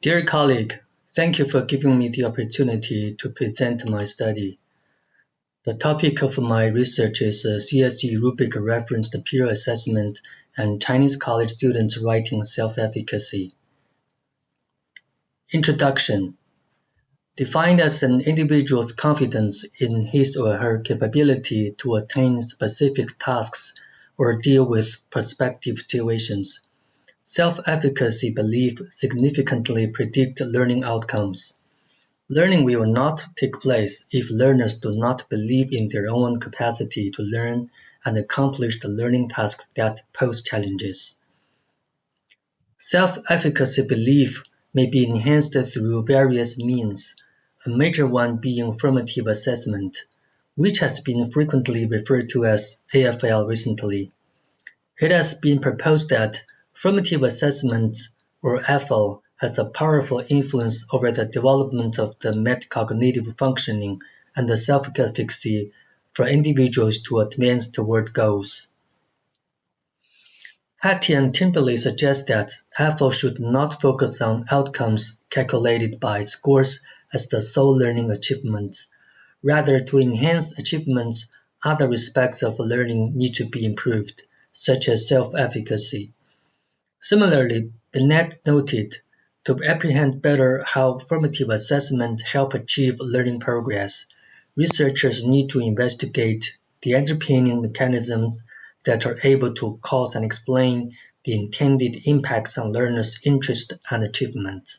Dear colleague, thank you for giving me the opportunity to present my study. The topic of my research is CSE rubric referenced peer assessment and Chinese college students writing self-efficacy. Introduction. Defined as an individual's confidence in his or her capability to attain specific tasks or deal with prospective situations. Self-efficacy belief significantly predict learning outcomes. Learning will not take place if learners do not believe in their own capacity to learn and accomplish the learning tasks that pose challenges. Self-efficacy belief may be enhanced through various means, a major one being formative assessment, which has been frequently referred to as AFL recently. It has been proposed that formative assessment, or AFL, has a powerful influence over the development of the metacognitive functioning and the self-efficacy for individuals to advance toward goals. Hattie and Timberley suggest that AFL should not focus on outcomes calculated by scores as the sole learning achievements. Rather, to enhance achievements, other aspects of learning need to be improved, such as self-efficacy. Similarly, Bennett noted, to apprehend better how formative assessment help achieve learning progress, researchers need to investigate the underpinning mechanisms that are able to cause and explain the intended impacts on learners' interest and achievement.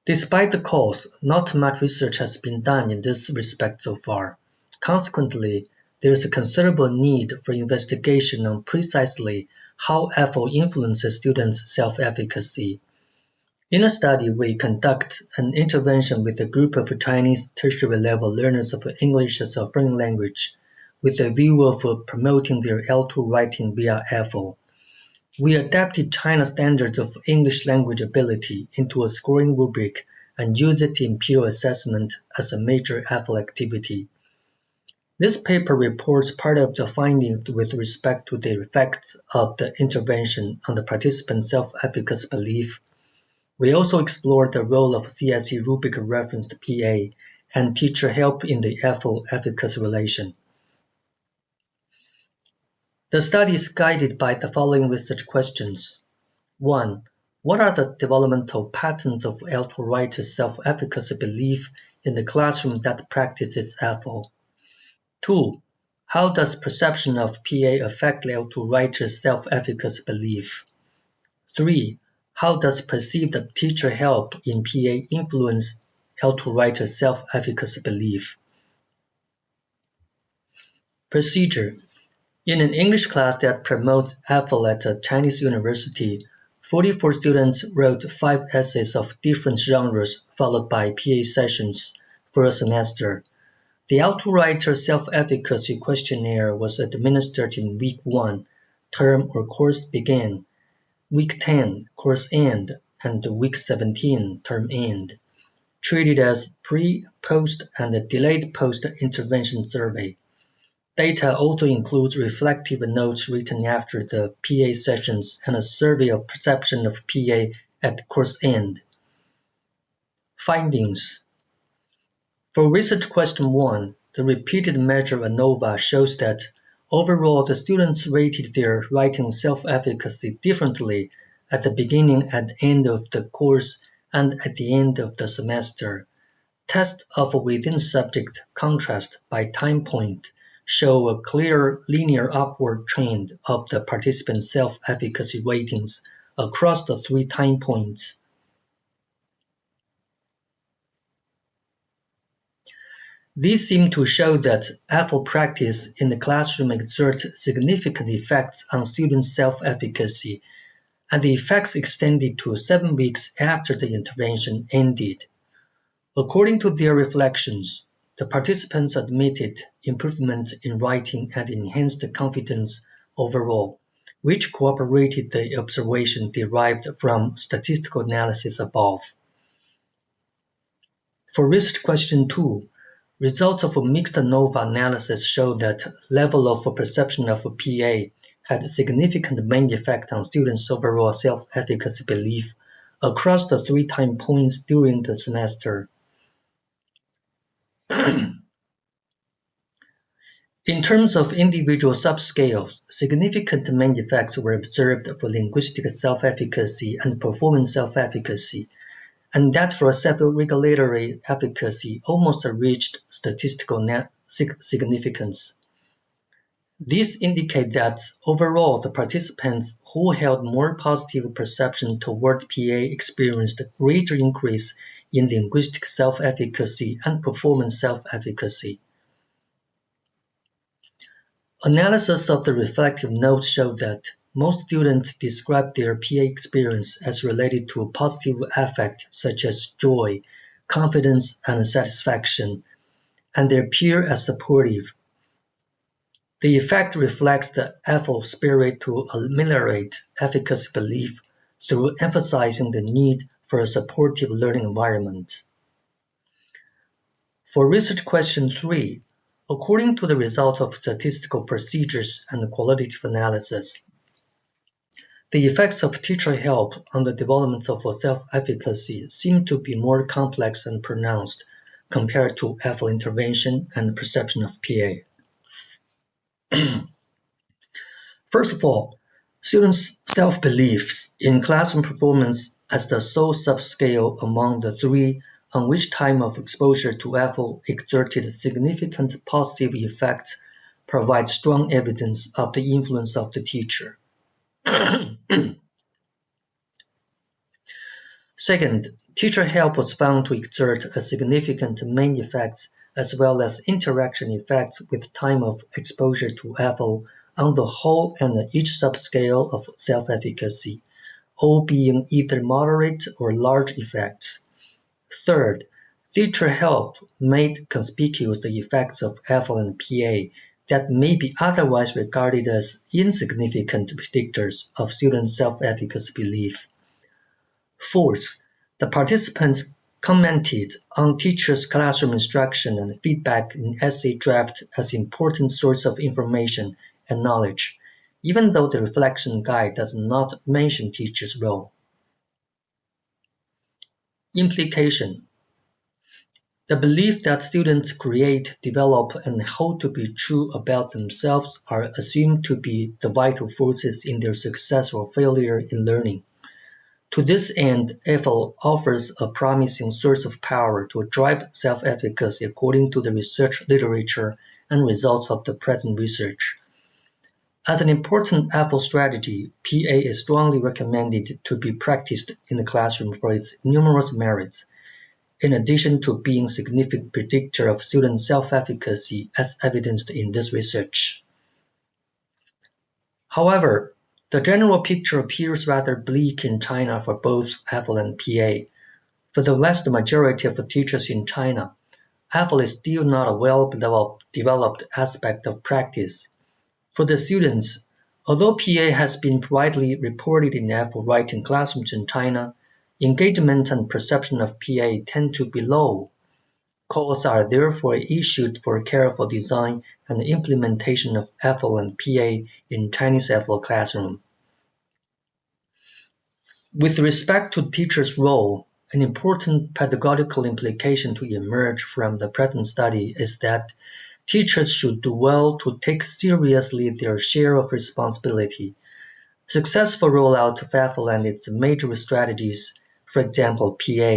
Despite the cause, not much research has been done in this respect so far. Consequently, there is a considerable need for investigation on precisely how AFL influences students' self-efficacy. In a study, we conduct an intervention with a group of Chinese tertiary level learners of English as a foreign language, with a view of promoting their L2 writing via AFL. We adapted China's standards of English language ability into a scoring rubric and used it in peer assessment as a major AFL activity. This paper reports part of the findings with respect to the effects of the intervention on the participants' self-efficacy belief. We also explored the role of CSE rubric referenced PA and teacher help in the AFL-efficacy relation. The study is guided by the following research questions. 1. What are the developmental patterns of L2 writers' self-efficacy belief in the classroom that practices AFL? 2. How does perception of PA affect L2 writers' self-efficacy belief? 3. How does perceived teacher help in PA influence L2 writers' self-efficacy belief? Procedure. In an English class that promotes AFL at a Chinese university, 44 students wrote 5 essays of different genres followed by PA sessions for a semester. The L2 writer self-efficacy questionnaire was administered in week 1, term or course began, week 10, course end, and week 17, term end, treated as pre, post, and delayed post-intervention survey. Data also includes reflective notes written after the PA sessions and a survey of perception of PA at course end. Findings. For research question 1, the repeated measure ANOVA shows that overall the students rated their writing self-efficacy differently at the beginning and end of the course and at the end of the semester. Tests of within-subject contrast by time point show a clear linear upward trend of the participants' self-efficacy ratings across the 3 time points. These seem to show that AFL practice in the classroom exerts significant effects on students' self-efficacy, and the effects extended to 7 weeks after the intervention ended. According to their reflections, the participants admitted improvements in writing and enhanced confidence overall, which corroborated the observation derived from statistical analysis above. For research question 2, results of a mixed ANOVA analysis show that level of perception of PA had a significant main effect on students' overall self-efficacy belief across the 3 time points during the semester. In terms of individual subscales, significant main effects were observed for linguistic self-efficacy and performance self-efficacy, and that for self-regulatory efficacy almost reached statistical significance. These indicate that overall the participants who held more positive perception toward PA experienced a greater increase in linguistic self-efficacy and performance self-efficacy. Analysis of the reflective notes showed that most students described their PA experience as related to a positive affect such as joy, confidence, and satisfaction, and their peer as supportive. The effect reflects the AFL spirit to ameliorate efficacy belief through emphasizing the need for a supportive learning environment. For research question 3, according to the results of statistical procedures and qualitative analysis, the effects of teacher help on the development of self-efficacy seem to be more complex and pronounced compared to AFL intervention and perception of PA. First of all, students' self-beliefs in classroom performance as the sole subscale among the 3 on which time of exposure to AFL exerted significant positive effects provide strong evidence of the influence of the teacher. Second, teacher help was found to exert a significant main effects as well as interaction effects with time of exposure to AFL on the whole and each subscale of self-efficacy, all being either moderate or large effects. Third, teacher help made conspicuous the effects of AFL and PA that may be otherwise regarded as insignificant predictors of student self-efficacy belief. Fourth, the participants commented on teachers' classroom instruction and feedback in essay draft as important source of information and knowledge, even though the reflection guide does not mention teachers' role. Implication: the belief that students create, develop, and hold to be true about themselves are assumed to be the vital forces in their success or failure in learning. To this end, AFL offers a promising source of power to drive self-efficacy according to the research literature and results of the present research. As an important AFL strategy, PA is strongly recommended to be practiced in the classroom for its numerous merits, in addition to being a significant predictor of student self-efficacy as evidenced in this research. However, the general picture appears rather bleak in China for both AFL and PA. For the vast majority of the teachers in China, AFL is still not a well-developed aspect of practice. For the students, although PA has been widely reported in AFL writing classrooms in China, engagement and perception of PA tend to be low. Calls are therefore issued for careful design and implementation of AFL and PA in Chinese EFL classroom. With respect to teachers' role, an important pedagogical implication to emerge from the present study is that teachers should do well to take seriously their share of responsibility. Successful rollout of AFL and its major strategies, for example PA,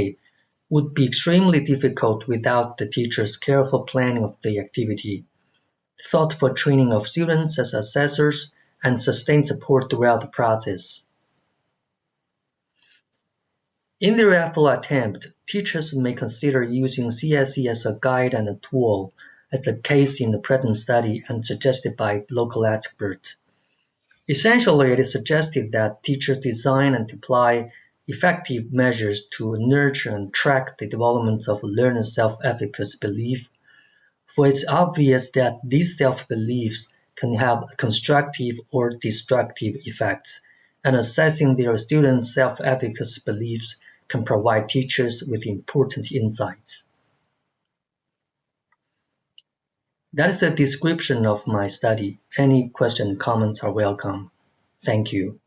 would be extremely difficult without the teacher's careful planning of the activity, thoughtful training of students as assessors, and sustained support throughout the process. In their AFL attempt, teachers may consider using CSE as a guide and a tool, as the case in the present study and suggested by local experts. Essentially, it is suggested that teachers design and apply effective measures to nurture and track the development of learners' self-efficacy belief, for it's obvious that these self-beliefs can have constructive or destructive effects, and assessing their students' self-efficacy beliefs can provide teachers with important insights. That is the description of my study. Any questions and comments are welcome. Thank you.